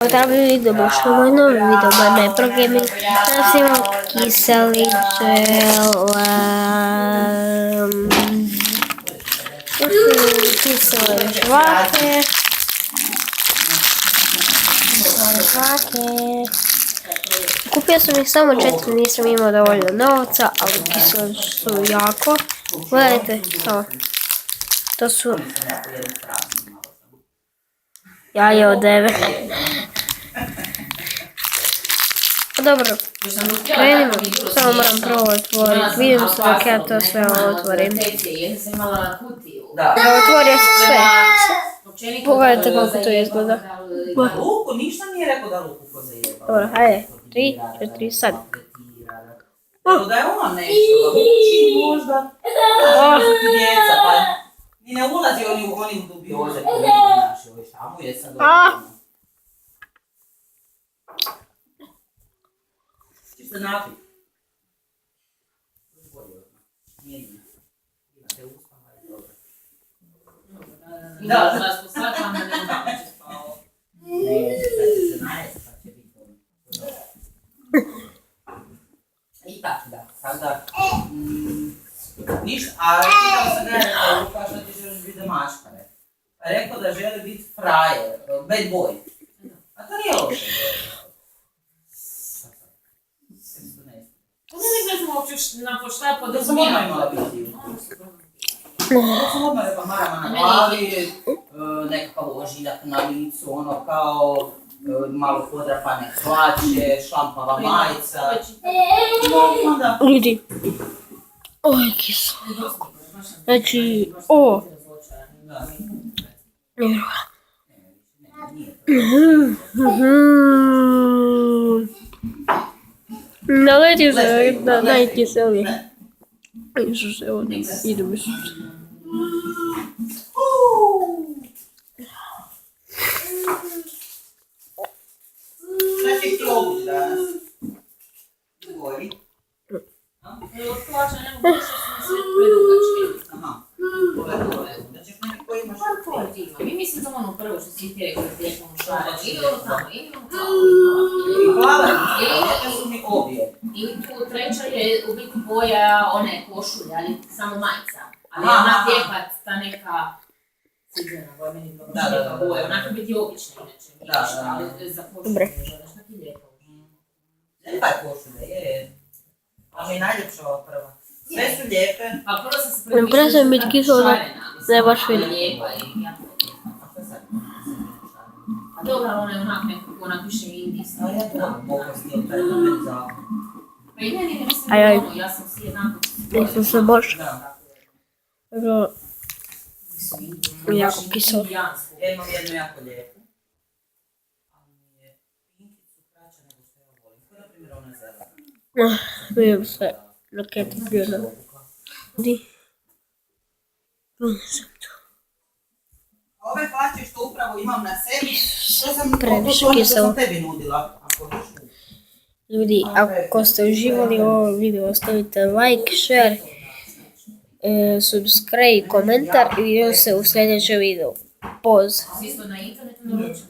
Zdravý video, došlo môj nový video, máme pro gaming, teraz imam kyseliče, to sú kyselé žváke, kúpio som ich samo 4, nisam imao dovoljno novca, ali kyselé su jako, gledajte, samo, to su jaje od 9. Dobro, krenimo, samo moram prvo otvoriti, vidim se dok ja to sve otvorim. Otvorio sam sve, pogledajte kako to izgleda. Luku, ništa nije rekao da Luku ko zajebao. Dobro, hajde, 3, 4, sad. Evo da je on nešto, da uči možda, da su ti djeca, pa ni ne ulazi oni u dubioze koji naši, ovo šta mu je sad ovo. Čiš se napiti? Nije nije. Imate usta, ali dobro. Da, da smo sad tamo ne udaći spao. Ne, sad će se najesti, pa će biti ono. I tako da, sada, ništa, a pitao se ne, Luka što ti želiš biti maškare. Pa je rekao da želi biti frajer, bad boy. A to nije loše. Pa ne znam uopće na šta je Da sam odmah imala viziju. Da sam odmah rekla marama na glavi, nekakav ožiljak na licu, ono kao malo podrapane hlače, šlampava majica. Ljudi, ovo je kiselo. Znači, ovo. Naletio se na najkiseliji. Isuse, evo, idem Isuse. Šta će ti obući danas? Gori? Evo, plaća ne mogu što su mi sve predugačke. Aha. Da ćeš neki koji imaš? Koji ti imam? I mislim da ono prvo što si ti rekao da je ono šara. Ili ono tamo, ili ono tamo. I plava, neke su mi obje. Ili tu treća je u biti boja one košulje, ali samo majica. Ali ona tjepat, ta neka cidzena boja, meni bilo neka boja. Onako biti obična inače, nije ništa, ali za košulje ne želiš, tako je lijepo. Lijepa je košulja, je. A mi je najljepša ova prva. Sve su lijepe. Pa prvo sam se Prvo sam biti kisela, da je baš vidim. lijepa i jako je lijepa. A dobro, ona je onak nekako, ona piše indijska. A ja to mogu stijel, taj je to meni zakon. Pa i ne, mislim Ajaj. ono, ja sam si jednako. Nisam se baš. Da. Dobro, jako kiselo. Ja imam jednu jako lijepu. Ali mi je pinkicu kraća nego što ja volim. Koja na primjer ona zelena. Vidim se, raketa bio na... Di? Ove hlače što upravo imam na sebi, to sam previše to kiselo. sam tebi nudila. Ako hoćeš. Ljudi, ako ste uživali ovo video, ostavite like, share, subscribe, komentar i vidimo se u sljedećem videu. Pozdrav! Isto na internetu naručujem.